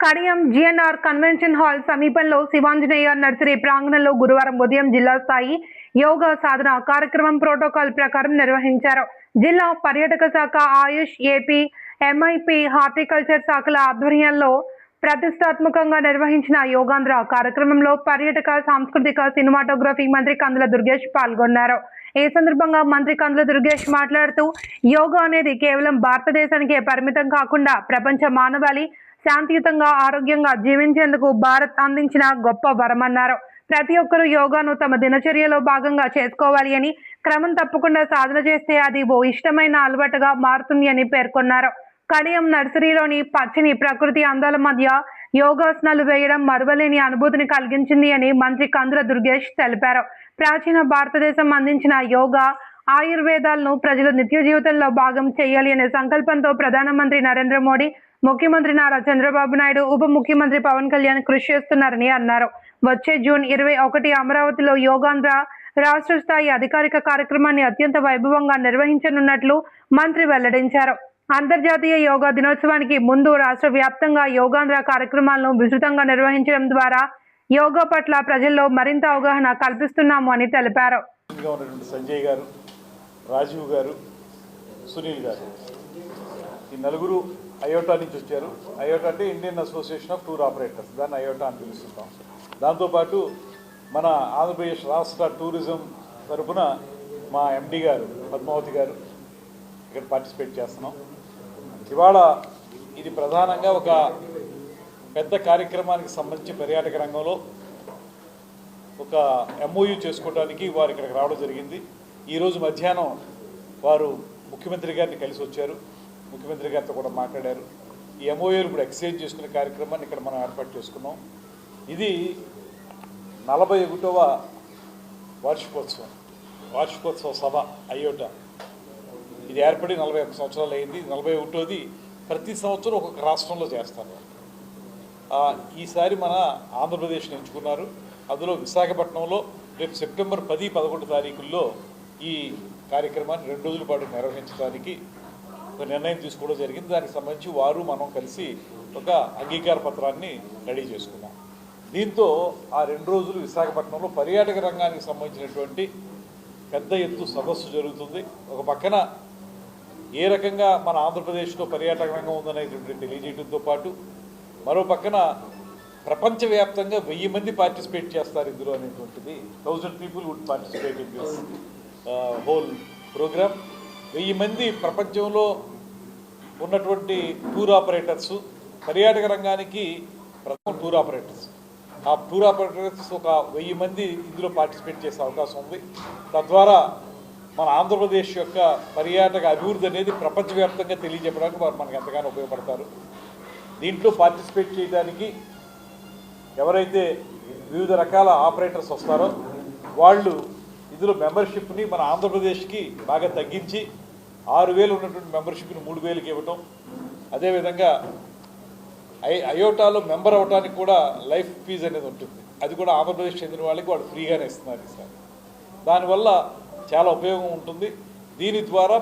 Kadiyam GNR convention hall సమీపంలో Shivanjaneya nursery ప్రాంగణంలో గురువారం ఉదయం జిల్లా స్థాయి యోగా సాధన కార్యక్రమం ప్రోటోకాల్ ప్రకారం నిర్వహించారు. జిల్లా పర్యాటక శాఖ, ఆయుష్, ఏపీ, ఎంఐపీ, హార్టికల్చర్ శాఖల ఆధ్వర్యంలో ప్రతిష్టాత్మకంగా నిర్వహించిన యోగాంధ్ర కార్యక్రమంలో పర్యాటక, సాంస్కృతిక, సినిమాటోగ్రఫీ మంత్రి కందుల దుర్గేష్ పాల్గొన్నారు. ఈ సందర్భంగా మంత్రి కందుల దుర్గేష్ మాట్లాడుతూ, యోగా అనేది కేవలం భారతదేశానికే పరిమితం కాకుండా ప్రపంచ మానవాళి శాంతియుతంగా, ఆరోగ్యంగా జీవించేందుకు భారత్ అందించిన గొప్ప వరమన్నారు. ప్రతి ఒక్కరూ యోగాను తమ దినచర్యలో భాగంగా చేసుకోవాలి అని, క్రమం తప్పకుండా సాధన చేస్తే అది ఓ ఇష్టమైన అలవాటుగా మారుతుంది అని పేర్కొన్నారు. కడియం నర్సరీలోని పచ్చని ప్రకృతి అందాల మధ్య యోగాసనాలు వేయడం మరువలేని అనుభూతిని కలిగించింది అని మంత్రి కందుల దుర్గేష్ తెలిపారు. ప్రాచీన భారతదేశం అందించిన యోగా, ఆయుర్వేదాలను ప్రజలు నిత్య జీవితంలో భాగం చేయాలి అనే సంకల్పంతో ప్రధానమంత్రి నరేంద్ర మోడీ, ముఖ్యమంత్రి నారా చంద్రబాబు నాయుడు, ఉప ముఖ్యమంత్రి పవన్ కళ్యాణ్ కృషి చేస్తున్నారని అన్నారు. వచ్చే జూన్ 21 అమరావతిలో యోగాంధ్ర రాష్ట్ర స్థాయి అధికారిక కార్యక్రమాన్ని అత్యంత వైభవంగా నిర్వహించనున్నట్లు మంత్రి వెల్లడించారు. అంతర్జాతీయ యోగా దినోత్సవానికి ముందు రాష్ట్ర వ్యాప్తంగా యోగాంధ్ర కార్యక్రమాలను విస్తృతంగా నిర్వహించడం ద్వారా యోగా పట్ల ప్రజల్లో మరింత అవగాహన కల్పిస్తున్నాము అని తెలిపారు. సంజయ్ గారు, రాజీవ్ గారు, సునీల్ గారు, ఈ నలుగురు అయోటా నుంచి వచ్చారు. అయోటా అంటే Indian association of tour operators, దాన్ని అయోటా అని పిలుస్తున్నాం. దాంతోపాటు మన ఆంధ్రప్రదేశ్ రాష్ట్ర టూరిజం తరఫున మా ఎండి గారు పద్మావతి గారు ఇక్కడ పార్టిసిపేట్ చేస్తున్నాం. ఇవాళ ఇది ప్రధానంగా ఒక పెద్ద కార్యక్రమానికి సంబంధించి పర్యాటక రంగంలో ఒక ఎంఓయూ చేసుకోవడానికి వారు ఇక్కడికి రావడం జరిగింది. ఈరోజు మధ్యాహ్నం వారు ముఖ్యమంత్రి గారిని కలిసి వచ్చారు. ముఖ్యమంత్రి గారితో కూడా మాట్లాడారు. ఈ ఎంఓయూలు కూడా ఎక్స్చేంజ్ చేసుకునే కార్యక్రమాన్ని ఇక్కడ మనం ఏర్పాటు చేసుకున్నాం. ఇది 41వ వార్షికోత్సవ సభ అయోటా. ఇది ఏర్పడి 41 సంవత్సరాలు అయింది. 41వది ప్రతి సంవత్సరం ఒక్కొక్క రాష్ట్రంలో చేస్తారు. ఈసారి మన ఆంధ్రప్రదేశ్ని ఎంచుకున్నారు. అందులో విశాఖపట్నంలో రేపు సెప్టెంబర్ 10, 11 తారీఖుల్లో ఈ కార్యక్రమాన్ని 2 రోజుల పాటు నిర్వహించడానికి ఒక నిర్ణయం తీసుకోవడం జరిగింది. దానికి సంబంధించి వారు మనం కలిసి ఒక అంగీకార పత్రాన్ని రెడీ చేసుకున్నాం. దీంతో ఆ 2 రోజులు విశాఖపట్నంలో పర్యాటక రంగానికి సంబంధించినటువంటి పెద్ద ఎత్తు సదస్సు జరుగుతుంది. ఒక పక్కన ఏ రకంగా మన ఆంధ్రప్రదేశ్లో పర్యాటక రంగం ఉందనేటువంటి తెలియజేయడంతో పాటు మరో పక్కన ప్రపంచవ్యాప్తంగా 1000 మంది పార్టిసిపేట్ చేస్తారు ఇందులో అనేటువంటిది. 1000 people would participate in this whole programme. 1000 మంది ప్రపంచంలో ఉన్నటువంటి టూర్ ఆపరేటర్స్, పర్యాటక రంగానికి ప్రథమ టూర్ ఆపరేటర్స్, ఆ టూర్ ఆపరేటర్స్ ఒక 1000 మంది ఇందులో పార్టిసిపేట్ చేసే అవకాశం ఉంది. తద్వారా మన ఆంధ్రప్రదేశ్ యొక్క పర్యాటక అభివృద్ధి అనేది ప్రపంచవ్యాప్తంగా తెలియజెప్పడానికి వారు మనకు ఎంతగానో ఉపయోగపడతారు. దీంట్లో పార్టిసిపేట్ చేయడానికి ఎవరైతే వివిధ రకాల ఆపరేటర్స్ వస్తారో వాళ్ళు ఇందులో మెంబర్షిప్ని మన ఆంధ్రప్రదేశ్కి బాగా తగ్గించి 6000 ఉన్నటువంటి మెంబర్షిప్ని 3000కి ఇవ్వటం. అదేవిధంగా అయోటాలో మెంబర్ అవడానికి కూడా లైఫ్ ఫీజు అనేది ఉంటుంది. అది కూడా ఆంధ్రప్రదేశ్ చెందిన వాళ్ళకి వాళ్ళు ఫ్రీగానే ఇస్తున్నారు ఈసారి. దానివల్ల చాలా ఉపయోగం ఉంటుంది. దీని ద్వారా